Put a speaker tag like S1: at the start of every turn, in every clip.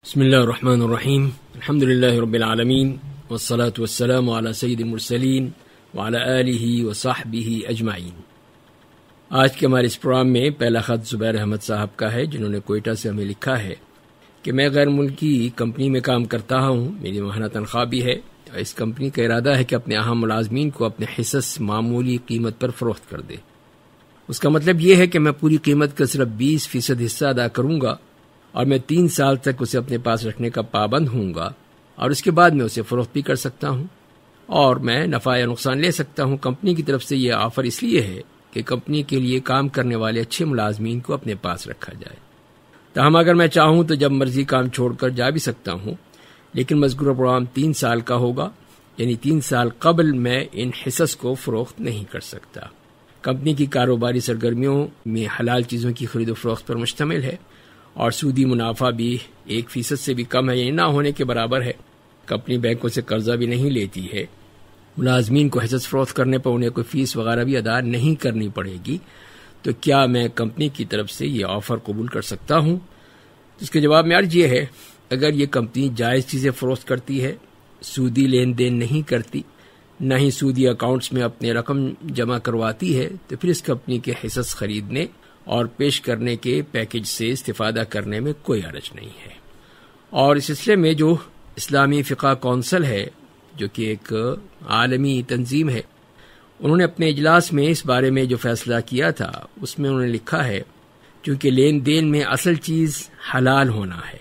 S1: بسم اللہ الرحمن الرحیم الحمد للہ رب العالمین والصلاة والسلام علی سید المرسلین وعلی آلہ وصحبہ اجمعین۔ آج کے ہمارے اس پروگرام میں پہلا خط زبیر احمد صاحب کا ہے، جنہوں نے کوئٹہ سے ہمیں لکھا ہے کہ میں غیر ملکی کمپنی میں کام کرتا ہوں، میری ماہانہ تنخواہ بھی ہے، اور اس کمپنی کا ارادہ ہے کہ اپنے اہم ملازمین کو اپنے حصص معمولی قیمت پر فروخت کر دے۔ اس کا مطلب یہ ہے کہ میں پوری قیمت کا صرف 20% حصہ ادا کروں گا اور میں 3 سال تک اسے اپنے پاس رکھنے کا پابند ہوں گا، اور اس کے بعد میں اسے فروخت بھی کر سکتا ہوں اور میں نفع یا نقصان لے سکتا ہوں۔ کمپنی کی طرف سے یہ آفر اس لیے ہے کہ کمپنی کے لیے کام کرنے والے اچھے ملازمین کو اپنے پاس رکھا جائے۔ تاہم اگر میں چاہوں تو جب مرضی کام چھوڑ کر جا بھی سکتا ہوں، لیکن مذکورہ پروگرام 3 سال کا ہوگا، یعنی 3 سال قبل میں ان حصص کو فروخت نہیں کر سکتا۔ کمپنی کی کاروباری سرگرمیوں میں حلال چیزوں کی خرید و فروخت پر مشتمل ہے، اور سودی منافع بھی 1% سے بھی کم ہے، یعنی نہ ہونے کے برابر ہے۔ کمپنی بینکوں سے قرضہ بھی نہیں لیتی ہے۔ ملازمین کو حصص فروخت کرنے پر انہیں کوئی فیس وغیرہ بھی ادا نہیں کرنی پڑے گی۔ تو کیا میں کمپنی کی طرف سے یہ آفر قبول کر سکتا ہوں؟ اس کے جواب میں عرض یہ ہے، اگر یہ کمپنی جائز چیزیں فروخت کرتی ہے، سودی لین دین نہیں کرتی، نہ ہی سودی اکاؤنٹس میں اپنے رقم جمع کرواتی ہے، تو پھر اس کمپنی کے حصص خریدنے اور پیش کرنے کے پیکج سے استفادہ کرنے میں کوئی حرج نہیں ہے۔ اور اس سلسلے میں جو اسلامی فقہ کونسل ہے، جو کہ ایک عالمی تنظیم ہے، انہوں نے اپنے اجلاس میں اس بارے میں جو فیصلہ کیا تھا، اس میں انہوں نے لکھا ہے چونکہ لین دین میں اصل چیز حلال ہونا ہے،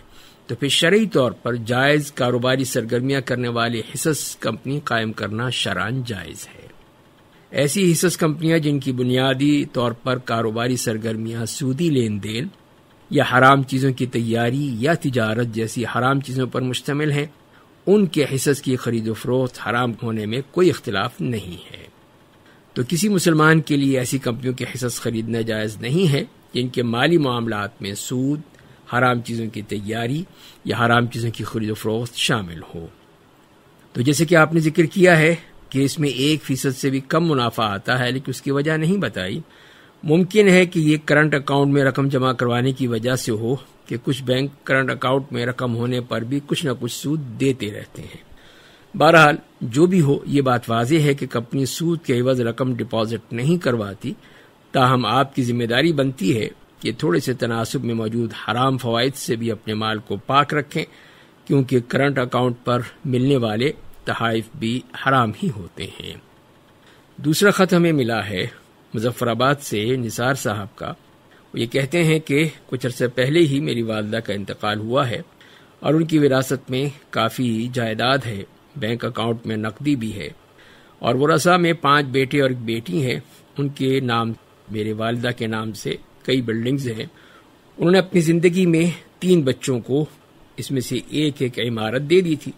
S1: تو پھر شرعی طور پر جائز کاروباری سرگرمیاں کرنے والے حصص کمپنی قائم کرنا شرعاً جائز ہے۔ ایسی حصص کمپنیاں جن کی بنیادی طور پر کاروباری سرگرمیاں سودی لین دین یا حرام چیزوں کی تیاری یا تجارت جیسی حرام چیزوں پر مشتمل ہیں، ان کے حصص کی خرید و فروخت حرام ہونے میں کوئی اختلاف نہیں ہے۔ تو کسی مسلمان کے لیے ایسی کمپنیوں کے حصص خریدنا جائز نہیں ہے جن کے مالی معاملات میں سود، حرام چیزوں کی تیاری یا حرام چیزوں کی خرید و فروخت شامل ہو۔ تو جیسے کہ آپ نے ذکر کیا ہے کہ اس میں 1% سے بھی کم منافع آتا ہے، لیکن اس کی وجہ نہیں بتائی۔ ممکن ہے کہ یہ کرنٹ اکاؤنٹ میں رقم جمع کروانے کی وجہ سے ہو کہ کچھ بینک کرنٹ اکاؤنٹ میں رقم ہونے پر بھی کچھ نہ کچھ سود دیتے رہتے ہیں۔ بہرحال جو بھی ہو، یہ بات واضح ہے کہ کمپنی سود کے عوض رقم ڈپازٹ نہیں کرواتی، تاہم آپ کی ذمہ داری بنتی ہے کہ تھوڑے سے تناسب میں موجود حرام فوائد سے بھی اپنے مال کو پاک رکھیں، کیونکہ کرنٹ اکاؤنٹ پر ملنے والے تحائف بھی حرام ہی ہوتے ہیں۔ دوسرا خط ہمیں ملا ہے مظفر آباد سے نثار صاحب کا۔ وہ یہ کہتے ہیں کہ کچھ عرصے پہلے ہی میری والدہ کا انتقال ہوا ہے، اور ان کی وراثت میں کافی جائیداد ہے، بینک اکاؤنٹ میں نقدی بھی ہے، اور ورثاء میں 5 بیٹے اور 1 بیٹی ہیں۔ ان کے نام میرے والدہ کے نام سے کئی بلڈنگز ہیں۔ انہوں نے اپنی زندگی میں 3 بچوں کو اس میں سے ایک عمارت دے دی تھی۔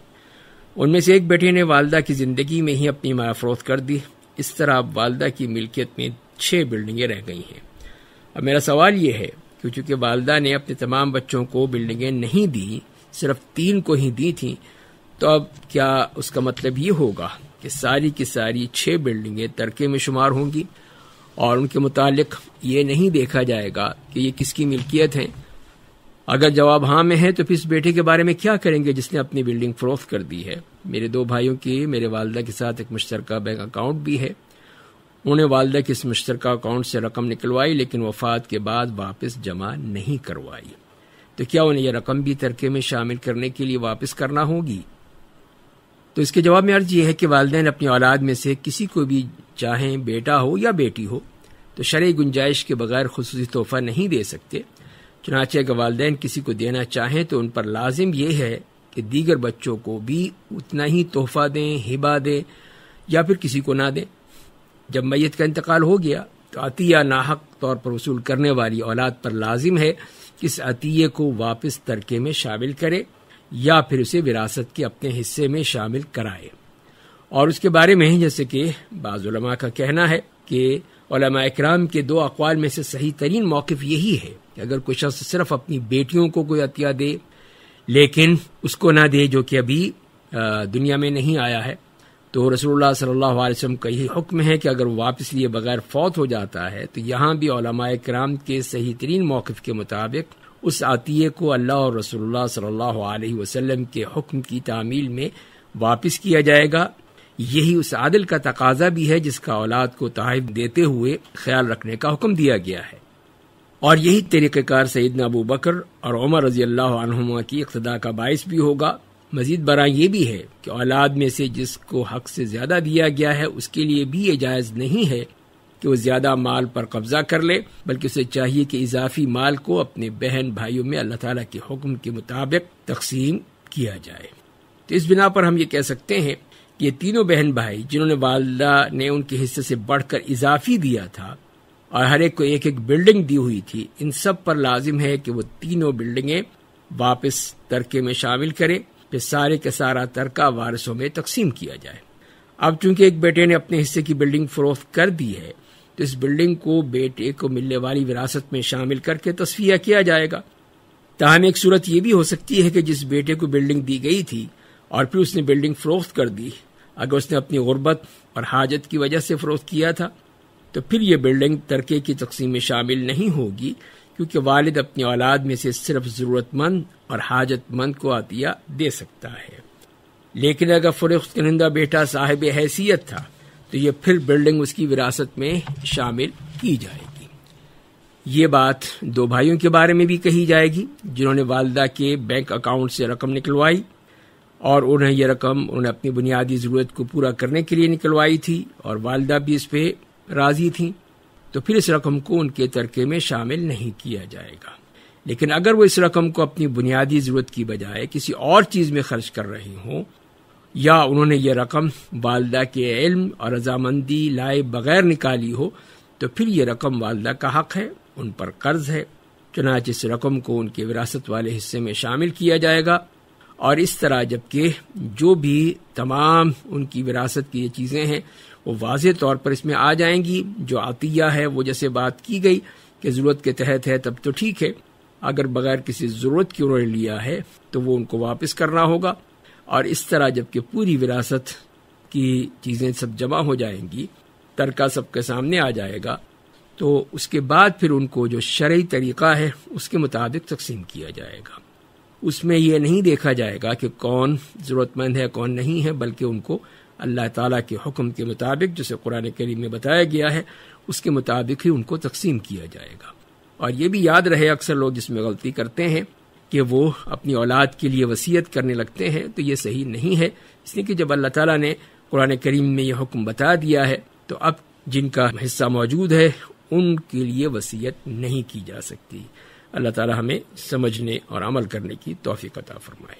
S1: ان میں سے ایک بیٹے نے والدہ کی زندگی میں ہی اپنی عمارت فروخت کر دی۔ اس طرح اب والدہ کی ملکیت میں 6 بلڈنگیں رہ گئی ہیں۔ اب میرا سوال یہ ہے کہ چونکہ والدہ نے اپنے تمام بچوں کو بلڈنگیں نہیں دی، صرف 3 کو ہی دی تھیں، تو اب کیا اس کا مطلب یہ ہوگا کہ ساری کی ساری 6 بلڈنگیں ترکے میں شمار ہوں گی، اور ان کے متعلق یہ نہیں دیکھا جائے گا کہ یہ کس کی ملکیت ہیں؟ اگر جواب ہاں میں ہے تو پھر اس بیٹے کے بارے میں کیا کریں گے جس نے اپنی بلڈنگ فروخت کر دی ہے؟ میرے 2 بھائیوں کی میرے والدہ کے ساتھ ایک مشترکہ بینک اکاؤنٹ بھی ہے۔ انہوں نے والدہ کے اس مشترکہ اکاؤنٹ سے رقم نکلوائی، لیکن وفات کے بعد واپس جمع نہیں کروائی، تو کیا انہیں یہ رقم بھی ترکے میں شامل کرنے کے لیے واپس کرنا ہوگی؟ تو اس کے جواب میں عرض یہ ہے کہ والدین اپنی اولاد میں سے کسی کو بھی، چاہیں بیٹا ہو یا بیٹی ہو، تو شرعی گنجائش کے بغیر خصوصی تحفہ نہیں دے سکتے۔ چنانچہ اگر والدین کسی کو دینا چاہیں تو ان پر لازم یہ ہے کہ دیگر بچوں کو بھی اتنا ہی تحفہ دیں، ہبہ دیں، یا پھر کسی کو نہ دیں۔ جب میت کا انتقال ہو گیا تو عطیہ ناحق طور پر وصول کرنے والی اولاد پر لازم ہے کہ اس عطیے کو واپس ترکے میں شامل کرے یا پھر اسے وراثت کے اپنے حصے میں شامل کرائے۔ اور اس کے بارے میں جیسے کہ بعض علماء کا کہنا ہے کہ علماء اکرام کے 2 اقوال میں سے صحیح ترین موقف یہی ہے کہ اگر کوئی شخص صرف اپنی بیٹیوں کو کوئی عطیہ دے، لیکن اس کو نہ دے جو کہ ابھی دنیا میں نہیں آیا ہے، تو رسول اللہ صلی اللہ علیہ وسلم کا یہی حکم ہے کہ اگر وہ واپس لیے بغیر فوت ہو جاتا ہے تو یہاں بھی علماء کرام کے صحیح ترین موقف کے مطابق اس عطیے کو اللہ اور رسول اللہ صلی اللہ علیہ وسلم کے حکم کی تعمیل میں واپس کیا جائے گا۔ یہی اس عدل کا تقاضا بھی ہے جس کا اولاد کو تحائف دیتے ہوئے خیال رکھنے کا حکم دیا گیا ہے، اور یہی طریقہ کار سیدنا ابو بکر اور عمر رضی اللہ عنہما کی اقتداء کا باعث بھی ہوگا۔ مزید برآں یہ بھی ہے کہ اولاد میں سے جس کو حق سے زیادہ دیا گیا ہے اس کے لیے بھی یہ جائز نہیں ہے کہ وہ زیادہ مال پر قبضہ کر لے، بلکہ اسے چاہیے کہ اضافی مال کو اپنے بہن بھائیوں میں اللہ تعالیٰ کے حکم کے مطابق تقسیم کیا جائے۔ تو اس بنا پر ہم یہ کہہ سکتے ہیں کہ یہ تینوں بہن بھائی جنہوں نے والدہ نے ان کے حصے سے بڑھ کر اضافی دیا تھا اور ہر ایک کو ایک ایک بلڈنگ دی ہوئی تھی، ان سب پر لازم ہے کہ وہ تینوں بلڈنگیں واپس ترکے میں شامل کریں، پھر سارے کا سارا ترکہ وارثوں میں تقسیم کیا جائے۔ اب چونکہ ایک بیٹے نے اپنے حصے کی بلڈنگ فروخت کر دی ہے تو اس بلڈنگ کو بیٹے کو ملنے والی وراثت میں شامل کر کے تصفیہ کیا جائے گا۔ تاہم ایک صورت یہ بھی ہو سکتی ہے کہ جس بیٹے کو بلڈنگ دی گئی تھی اور پھر اس نے بلڈنگ فروخت کر دی، اگر اس نے اپنی غربت اور حاجت کی وجہ سے فروخت کیا تھا تو پھر یہ بلڈنگ ترکے کی تقسیم میں شامل نہیں ہوگی، کیونکہ والد اپنی اولاد میں سے صرف ضرورت مند اور حاجت مند کو عطیہ دے سکتا ہے۔ لیکن اگر فروخت کنندہ بیٹا صاحب حیثیت تھا تو یہ پھر بلڈنگ اس کی وراثت میں شامل کی جائے گی۔ یہ بات دو بھائیوں کے بارے میں بھی کہی جائے گی جنہوں نے والدہ کے بینک اکاؤنٹ سے رقم نکلوائی، اور یہ رقم انہوں نے اپنی بنیادی ضرورت کو پورا کرنے کے لیے نکلوائی تھی اور والدہ بھی اس پہ راضی تھیں، تو پھر اس رقم کو ان کے ترکے میں شامل نہیں کیا جائے گا۔ لیکن اگر وہ اس رقم کو اپنی بنیادی ضرورت کی بجائے کسی اور چیز میں خرچ کر رہے ہوں، یا انہوں نے یہ رقم والدہ کے علم اور رضامندی لائے بغیر نکالی ہو، تو پھر یہ رقم والدہ کا حق ہے، ان پر قرض ہے، چنانچہ اس رقم کو ان کے وراثت والے حصے میں شامل کیا جائے گا۔ اور اس طرح جبکہ جو بھی تمام ان کی وراثت کی یہ چیزیں ہیں وہ واضح طور پر اس میں آ جائیں گی، جو عطیہ ہے وہ جیسے بات کی گئی کہ ضرورت کے تحت ہے تب تو ٹھیک ہے، اگر بغیر کسی ضرورت کے انہوں نے لیا ہے تو وہ ان کو واپس کرنا ہوگا۔ اور اس طرح جبکہ پوری وراثت کی چیزیں سب جمع ہو جائیں گی، ترکہ سب کے سامنے آ جائے گا، تو اس کے بعد پھر ان کو جو شرعی طریقہ ہے اس کے مطابق تقسیم کیا جائے گا۔ اس میں یہ نہیں دیکھا جائے گا کہ کون ضرورت مند ہے کون نہیں ہے، بلکہ ان کو اللہ تعالیٰ کے حکم کے مطابق جسے قرآن کریم میں بتایا گیا ہے اس کے مطابق ہی ان کو تقسیم کیا جائے گا۔ اور یہ بھی یاد رہے، اکثر لوگ جس میں غلطی کرتے ہیں کہ وہ اپنی اولاد کے لیے وصیت کرنے لگتے ہیں، تو یہ صحیح نہیں ہے، اس لیے کہ جب اللہ تعالیٰ نے قرآن کریم میں یہ حکم بتا دیا ہے تو اب جن کا حصہ موجود ہے ان کے لیے وصیت نہیں کی جا سکتی۔ اللہ تعالیٰ ہمیں سمجھنے اور عمل کرنے کی توفیق عطا فرمائے۔